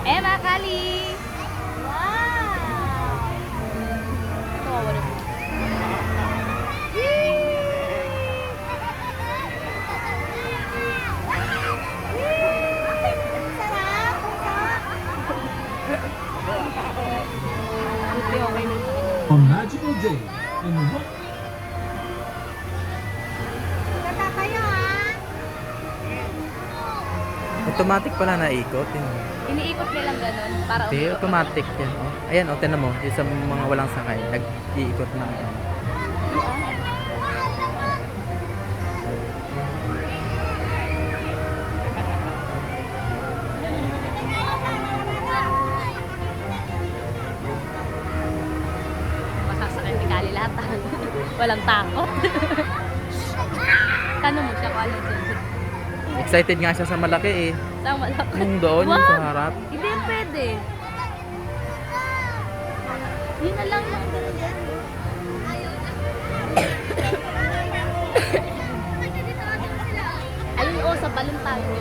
Emma, Kali! Wow! Ito, wala mo. Buti okay lang sa kanya. A magical day in what Tatatayo ha. Automatic pala na ikot. Iniikot nilang ganun para Hindi, umikot. automatic yan. Oh. Ayan, oh, tinan mo. Yung sa mga walang sakay, nag-iikot na. Masasakay ni Kali lahat. Walang takot. Tanong mo siya kung ano dyan. Excited nga siya sa malaki eh. Saan malaki? Yung doon, yung sa harap. Hindi pwede. Yun na lang yung ayun o, sa balon tayo.